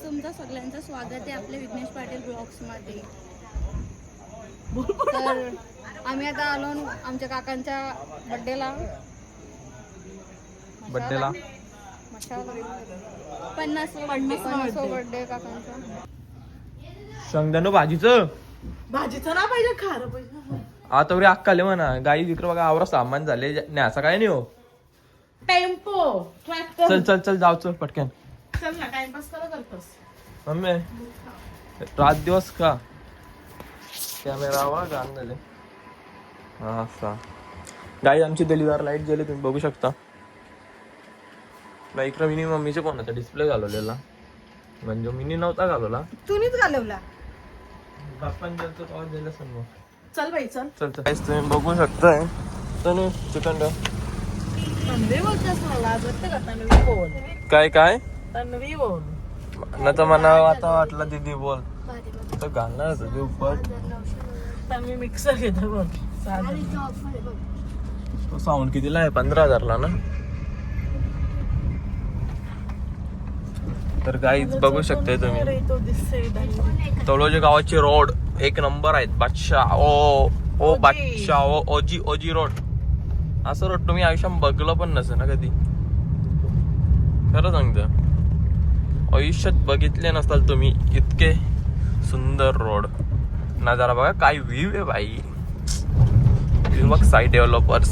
तुमचं सगळ्यांचं स्वागत आहे आपल्या विघ्नेश पाटील ब्लॉग्समध्ये. तर आम्ही आता आलो आमच्या काकांच्या बड्डेला. 50 बर्थडे काकांचा. शेंगदाणा भाजीचं ना पाहिजे खारं पाहिजे. आता वरी अक्काले म्हणा गाई विक्र बघा आवरा सामान झाले नाही असं काय नाही हो. Tempo tractor. चल चल चल जाऊ चल पटकन. चल ना टाइमपास करतोस. मम्मी रात दिवस का कॅमेरा वा गाण झाले. हा असा गाई आमची दिलीदार लाईट गेले तुम्ही बघू शकता. इकडं मिनी मम्मीच्या फोनाचा डिस्प्ले घालवलेला म्हणजे मिनी नव्हता घालवला तुम्हीच घालवला. चल बाई चल. चल तुम्ही बघू शकताय चिकन तन्वी बोलतेस मला आज वाटतं का तन्वी बोल. काय काय तन्वी बोल न तर मला आता वाटलं दीदी बोल तर घालणार तुझे उपर. तन्वी मिक्सर घेतो बोल. तो साऊंड कितीला आहे 15,000ला ना. तर गाईच बघू शकते तुम्ही तळोजे गावाचे रोड एक नंबर आहेत. बादशाह ओ बादशाह ओजी रोड असं रोड तुम्ही आयुष्यात बघलं पण नसेल ना कधी. खरं सांगतो आयुष्यात बघितले नसताल तुम्ही इतके सुंदर रोड. नजारा बघा काय व्ह्यू आहे भाई. बघ साईड डेव्हलपर्स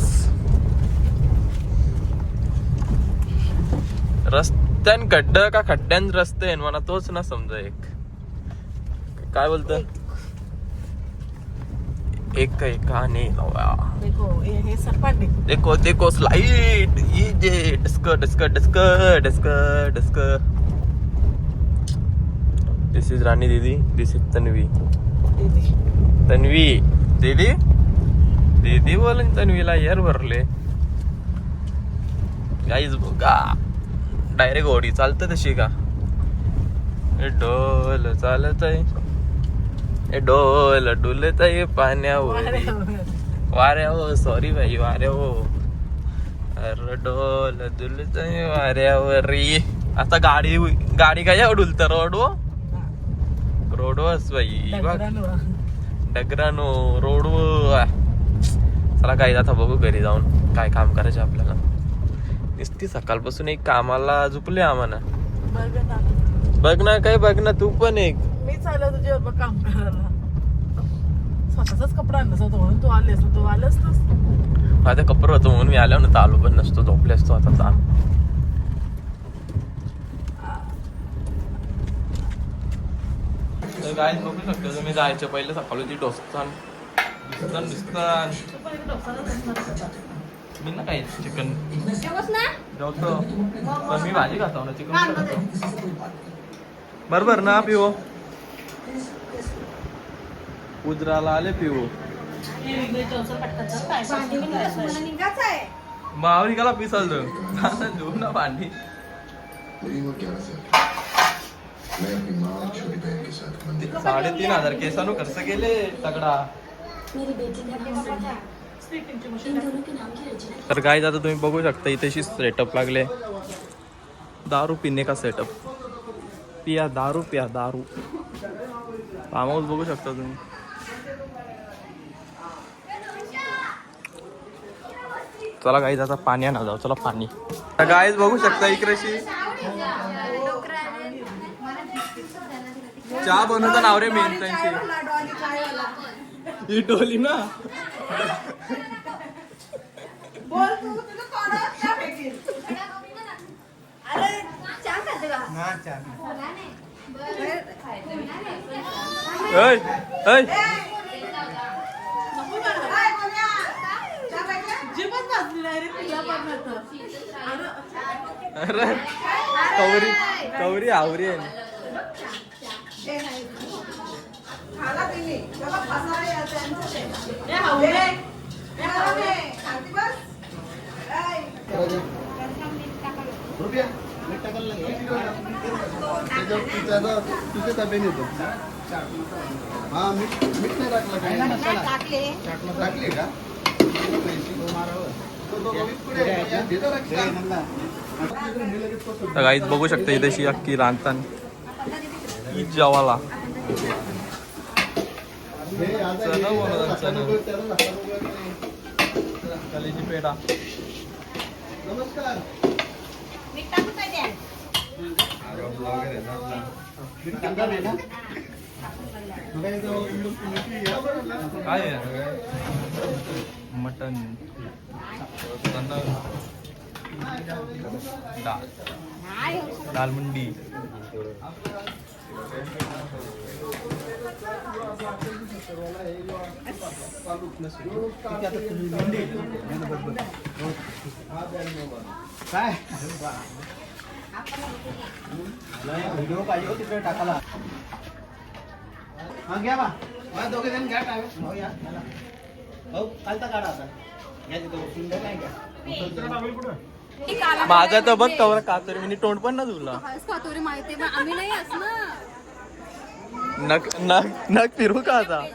रस्त्यान खड्डा का खड्ड्यान रस्ते आहे मला तोच ना समजा. एक काय बोलत एक ने देखो देखो स्लाइड ये disc disc disc disc disc. This is Rani दीदी. This is Tanvi. तन्वी दीदी दीदी बोलून तन्वीला यार भरले. गाईज बघा डायरेक्ट घोडी चालत तशी का. डोल चालत आहे डोल डुलत आहे पाण्यावर वाऱ्यावर. सॉरी भाई वाऱ्यावर. अरे डोल डुलत आहे वाऱ्यावर. आता गाडी काय डुलत रोडवरच भाई डगरानो रोडवर. चला काही आता बघू घरी जाऊन काय काम करायचं आपल्याला. नुसती सकाळपासून एक कामाला झुपले आम्हाला. बघ ना काय बघ ना तू पण एक. मी चाललं तुझ्यावर काम करायला. स्वतःचाच कपडा नसतो म्हणून तू आलेस. तू आलंच नसतो. माझा कपडा होतो म्हणून मी आल्यावर नव्हतं आलो पण नसतो झोपले असतो आता. काय बघू शकतो तुम्ही जायचं पहिले सकाळी ती डोसतान मी ना काय चिकन जेवतो पण मी भाजी खातो ना चिकन खातो. बरोबर ना पिओ उजराला आले पिओ. मावरी काला पिसाल देऊ ना भांडी. मैं अपनी माँ और छोटी बहन के साथ मंदिर 3,500 केसानु खर्च केले तगडा. तर काय आता तुम्ही बघू शकता इथेशी सेटअप लागले. दारू पिणे का सेटअप. पिया दारू फार्म हाऊस बघू शकता तुम्ही. चला गाईज आता पाणी आणा जाऊ. चला पाणी. गाईज बघू शकता इकडेशी चहा बनवता नाव रे मेन त्यांची ही डोली ना. कवरी आवरी आहे. तुझे ताब्याने येतो. हा मीठ नाही टाकले का. गाईच बघू शकता इथेशी अख्खी रांधताना पिझ्झावाला चना बनवतात चना कलेजी पेढा काय आहे मटन डाळ दाल मंडी काय व्हिडिओ पाहिजे हो तिकडे टाकाला हा घ्या बा मला दोघे जण घ्या टावे हो या हो कालता काढा आता घ्या तिथं सुंदर नाही घ्या माझा तर बघ कवर कातरी मी तोंड पण ना तुला कातोरी माहिती पण आम्ही नाही असं नक नक नक फिरू का आता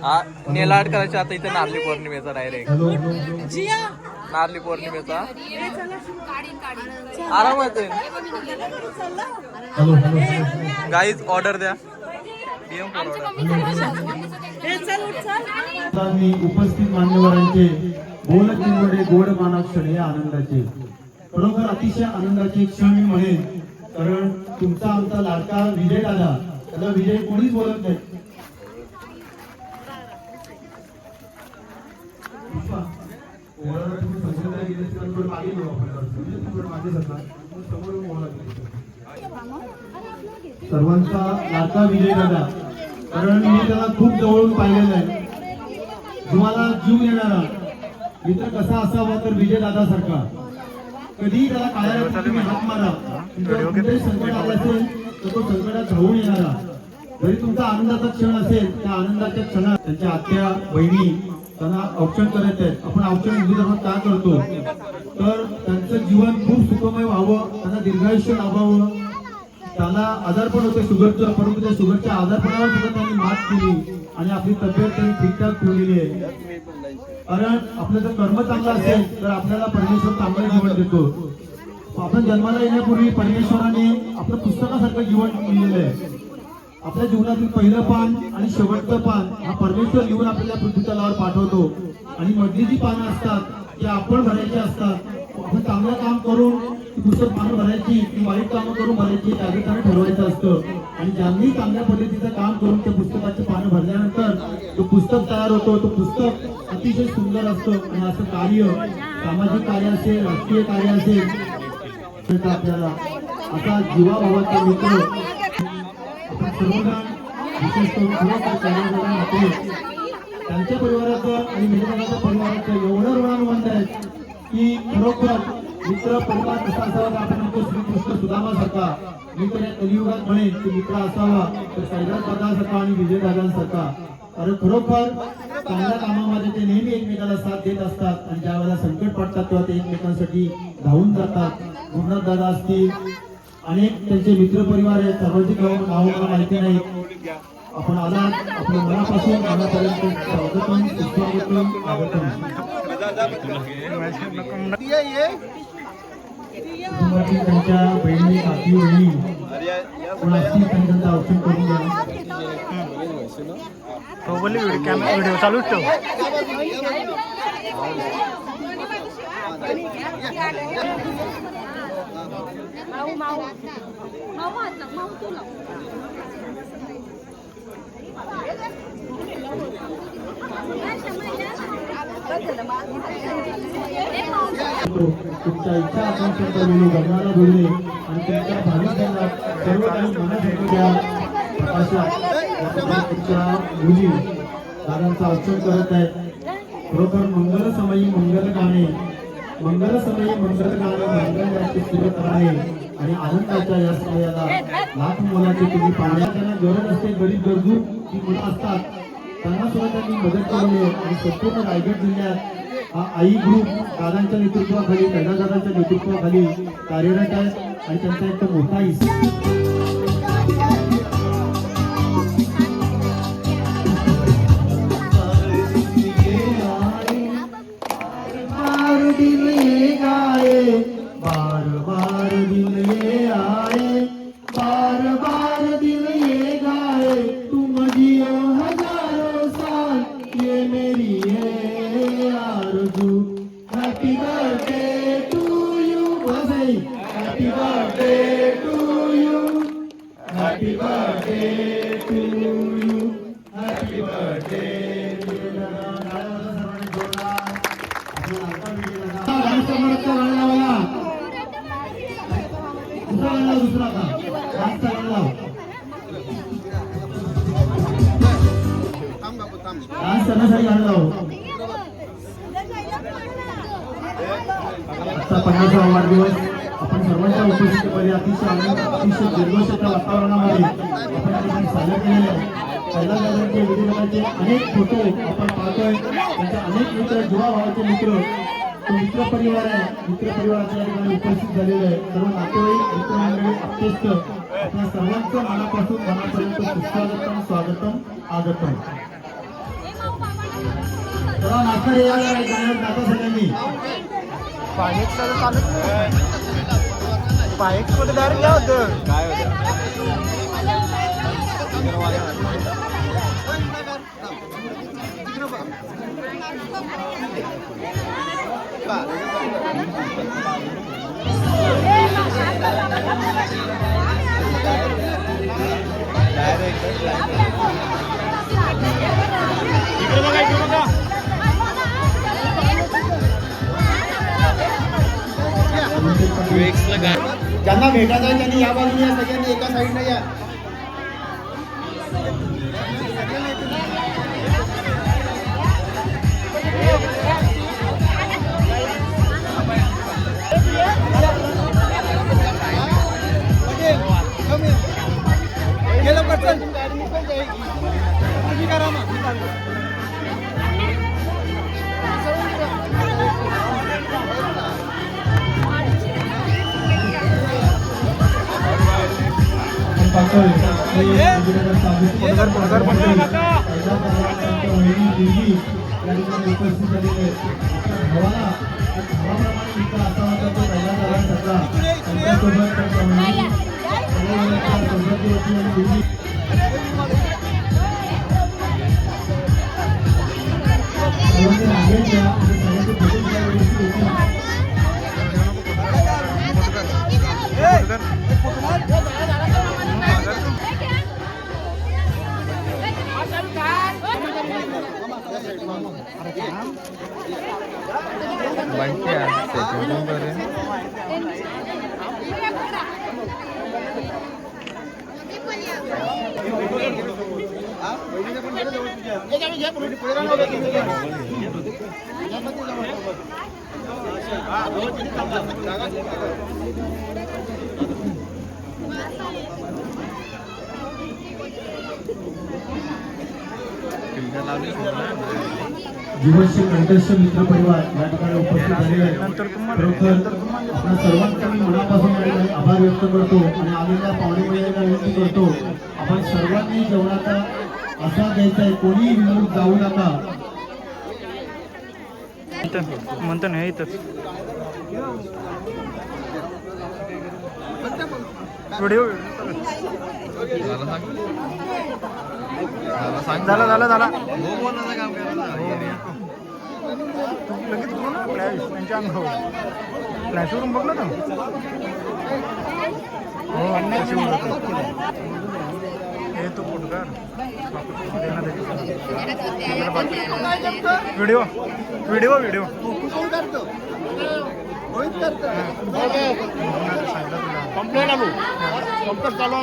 हा नेलाट करायचा आता इथे नारळी पौर्णिमेचा डायरेक्ट नारळी पौर्णिमेचा आरामात गाईज ऑर्डर द्या उपस्थित मान्यवरांचे बोल किंवडे गोड मानाक्षण हे आनंदाचे खरोखर अतिशय आनंदाचे क्षण मी म्हणेन कारण तुमचा आमचा लाडका विजय दादा त्याला विजय कोणीच बोलत नाही सर्वांचा लाडका विजय दादा कारण मी त्याला खूप जवळून पाहिलेलं आहे तुम्हाला जीव येणारा मित्र कसा असावा तर विजय दादा सारखा कधीही त्याला काळ्या तुम्ही हात मारा कुठेही संकट आलं असेल तर तो संकटात धावून येणारा जरी तुमचा आनंदाचा क्षण असेल त्या आनंदाच्या क्षणात त्यांच्या आत्या बहिणी त्यांना औक्षण करत आहेत आपण औक्षण हिंदू धर्मात का करतो तर त्यांचं जीवन खूप सुखमय व्हावं त्यांना दीर्घायुष्य लाभावं त्याला आजारपण होते शुगरचं परंतु त्या शुगरच्या आजारपणावर सुद्धा त्यांनी मात केली आणि आपली तब्येत त्यांनी ठीकठाक ठेवलेली आहे कारण आपलं जर कर्म चांगलं असेल तर आपल्याला परमेश्वर चांगलं जीवन देतो आपण जन्माला येण्यापूर्वी परमेश्वराने आपलं पुस्तकासारखं जीवन दिलेलं आहे आपल्या जीवनातील पहिलं पान आणि शेवटचं पान हा परमेश्वर लिहून आपल्याला पृथ्वीतलावर पाठवतो आणि मधली जी पानं असतात ती आपण भरायची असतात आपण चांगलं काम करून ती पुस्तक पानं भरायची ती वाईट कामं करून भरायची त्याने ठरवायचं असतं आणि ज्यांनी चांगल्या पद्धतीचं काम करून त्या पुस्तकाची पानं भरल्यानंतर तो पुस्तक तयार होतो तो पुस्तक अतिशय सुंदर असतं आणि असं कार्य सामाजिक कार्य असेल राजकीय कार्य असेल आपल्याला असा जीवाभावाचा मित्र आपण सर्वजण विशेष करून त्यांच्या परिवाराचं आणि मित्रकांच्या परिवाराचं एवढं ऋणानुबंध आहे की खरोखर मित्र परिवार कसा असावा आपण म्हणतो श्रीकृष्ण सुदामासारखा मी तर या कलियुगात म्हणेन की मित्र असावा तर कैलास दादासारखा आणि विजय दादांसारखा कारण खरोखर चांगल्या कामामध्ये ते नेहमी एकमेकाला साथ देत असतात आणि ज्या वेळेला संकट पडतात तेव्हा ते एकमेकांसाठी धावून जातात गुरुनाथ दादा असतील अनेक त्यांचे मित्र परिवार आहेत सर्वांची नाव मला माहिती नाही आपण आला आपल्या मनापासून मनापर्यंत स्वागतम सुस्वागतम कुटुंबातील त्यांच्या बहिणी काकी बहिणी कोण असतील त्यांचं औषध करून द्या व्हिडिओ चालूच ठेव तुमच्या इच्छा आकांक्षा गगनाला बोलले आणि त्यांच्या भाविकांना सर्व काही मनात प्रकाशात तुमच्या मुली दादांचं औक्षण करत आहेत खरोखर मंगलसमयी मंगल गाणे मंगलाची सुरत आहे आणि आनंदाच्या या समयाला लाख मुलाची तुम्ही पाहण्या त्यांना गरज असते गरीब गरजू ती मुलं असतात त्यांना सुद्धा त्यांनी मदत केली आहे आणि संपूर्ण रायगड जिल्ह्यात हा आई ग्रुप दादांच्या नेतृत्वाखाली दादांच्या नेतृत्वाखाली कार्यरत आहे आणि त्यांचा एक मोठा बार बार दिन ताई happy birthday to you happy birthday to you happy birthday to you दुसरा का जास्त लाव आज करण्यासाठी गाणं लाव आजचा 50वा वाढदिवस आपण सर्वांच्या उपस्थितीमध्ये अतिशय आनंद अतिशय जल्लोषाच्या वातावरणामध्ये आपण या ठिकाणी साजरा केलेले आहे. कैलास दादांचे विजयनगरचे अनेक फोटो आपण पाहतोय. त्यांचे अनेक मित्र जुळा भावाचे मित्र तो मित्र परिवार आहे. मित्र परिवाराच्या ठिकाणी उपस्थित झालेले आहे. सर्व नातेवाईक मित्रमंडळी अत्यंत आपल्या सर्वांचं मनापासून मनापर्यंत सुस्वागतम स्वागतम आगतम. चला नाश्ता या गाण्यावर जाता सगळ्यांनी मध्ये डायरेक्ट काय होतं काय ज्यांना भेटायचं आहे त्यांनी या बाजूने या, सगळ्यांनी एका साईडला या. जीवनशी कंठस्थ मित्र परिवार या ठिकाणी उपस्थित झालेले आहे. खरोखर आपल्या सर्वांचा मी मनापासून या ठिकाणी आभार व्यक्त करतो आणि आलेल्या पाहुणे मंडळींना विनंती करतो आपण सर्वांनी जेवणाचा असा घ्यायचा आहे, कोणीही विमुख जाऊ नका. म्हणतो नाही इथंच व्हिडिओ झाला लगेच बोल फ्लॅश त्यांच्या अंगावर फ्लॅशवरून बघ ना हे तो फोटोकार व्हिडिओ व्हिडिओ व्हिडिओ कंप्लेन आलो कंप्लेन चालू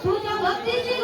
तुझ्या भक्तीची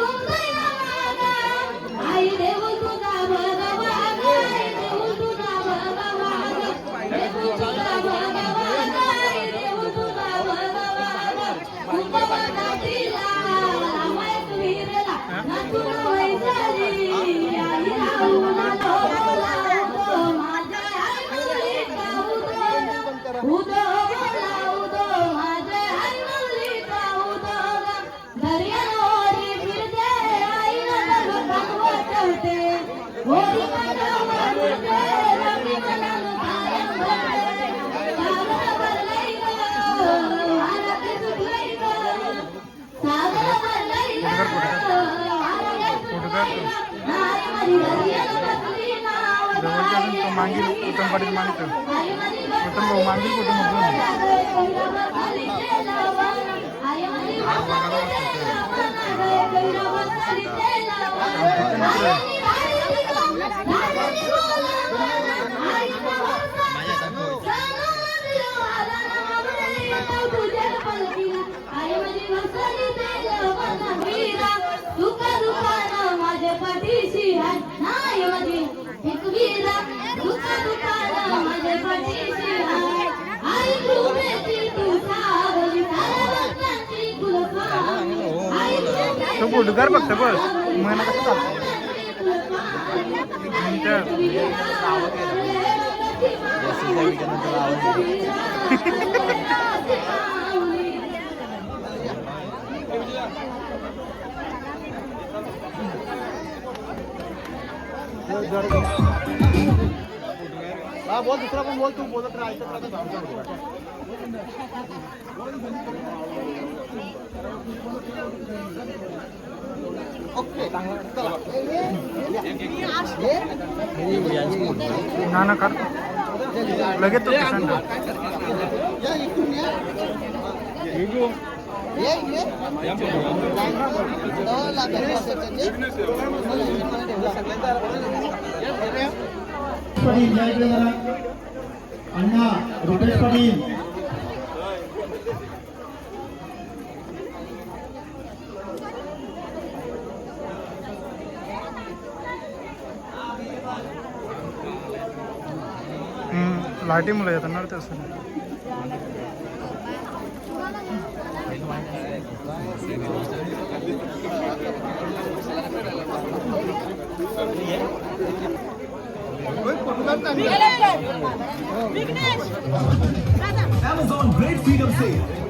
मागील उत्तम पाटील मागितलं उत्तम भाऊ मागील कुठं माझ्या पाठीशी आहे नाही माझी एक वीरा दुका दुकाला माझ्या पाठीशी आहे आई कृपेची तू सावली सावंतांची कुलपा आई तो गुडगर फक्त बस महिना कसं चालतं हा बोल दुसरा पण बोल तू बोलत राहायचं ना कर लगेच तो पाटील या इकडे जरा अण्णा रुपेश पाटील लाटी मुलं येतात ना तसं Amazon Great Freedom Sale.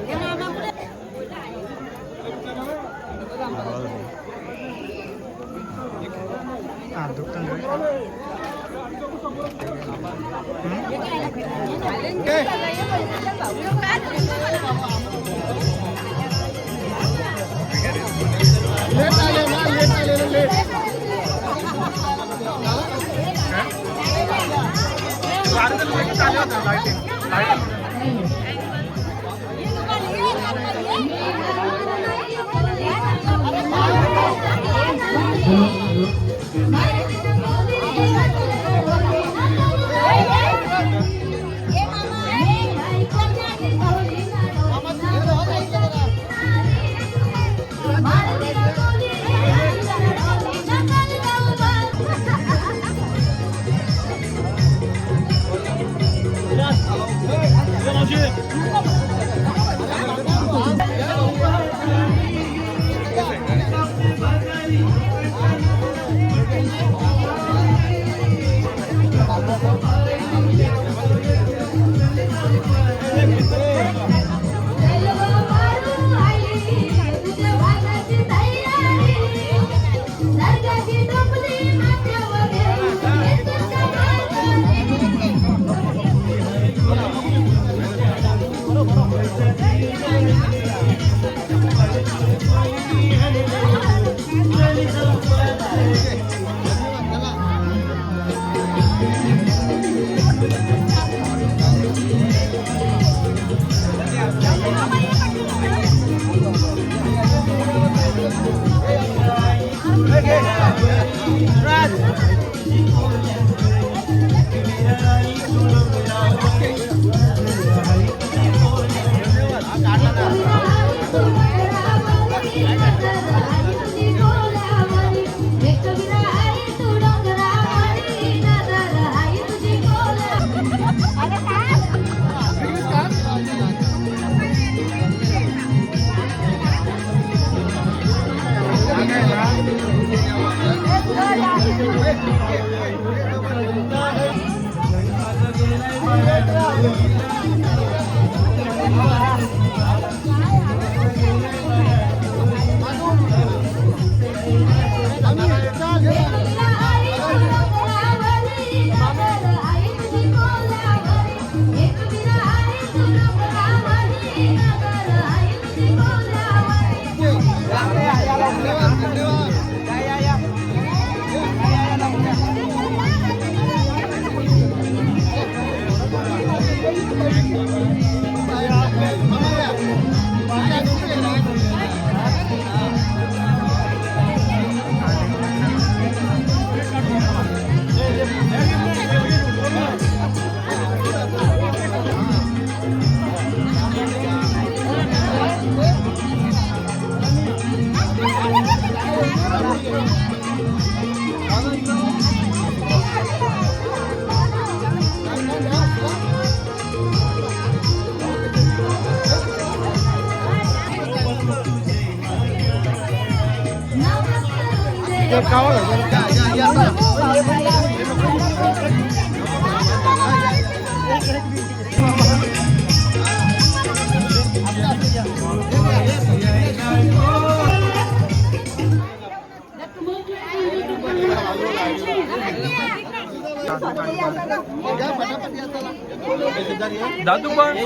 दादू पण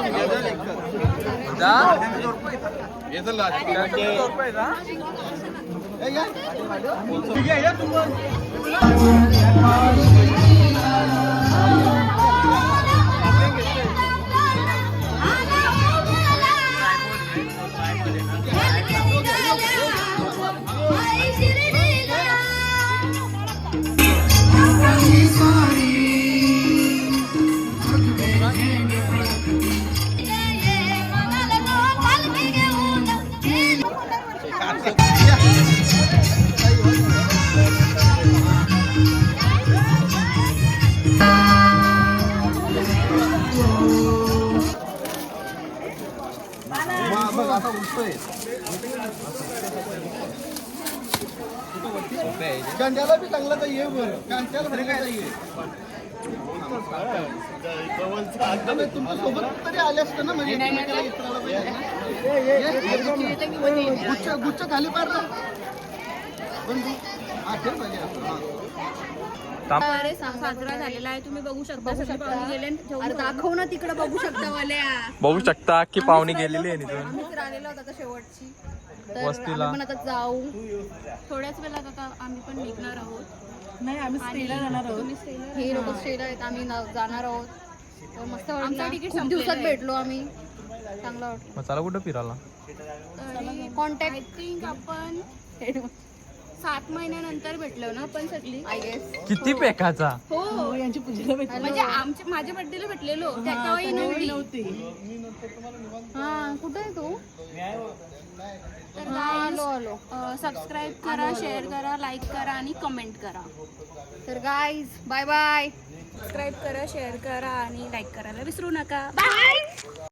जा. कांद्याला बी चांगला तर ये बरं कांद्याला बरं काय ये तुमच्या सोबत तरी आले असतं ना म्हणजे गुच्छ खाली पाडला अरे साजरा झालेला आहे तुम्ही बघू शकता. सगळे पाहुणे गेले. अरे दाखव ना तिकडे बघू शकता वाल्या. बघू शकता की पाहुणी गेलेली आहे तिथून आम्हीच राहिलेलो होता आता शेवटची. तर वस्तीला. आम्ही पण आता जाऊ थोड्याच वेळात. आता आम्ही पण निघणार आहोत. नाही आम्ही स्टेला जाणार आहोत. हे लोक स्टेला आहेत. आम्ही जाणार आहोत. तर मस्त वाटलं. खूप दिवसात भेटलो आम्ही. चांगलं वाटलं. मग चला कुठं फिरायला. कॉन्टॅक्ट आय थिंक आपण 7 महिन्यानंतर भेटलो ना आपण सगळी आय गेस. किती पेकाचा. हो यांची पूजेला भेटली म्हणजे माझ्या बर्थडेला भेटलेलो त्यावेळी नव्हती. हा कुठे आहे तू. तर आलो आलो. सबस्क्राईब करा, शेअर करा, लाईक करा आणि कमेंट करा. तर गाईज बाय बाय. सबस्क्राईब करा, शेअर करा आणि लाईक करायला विसरू नका. बाय.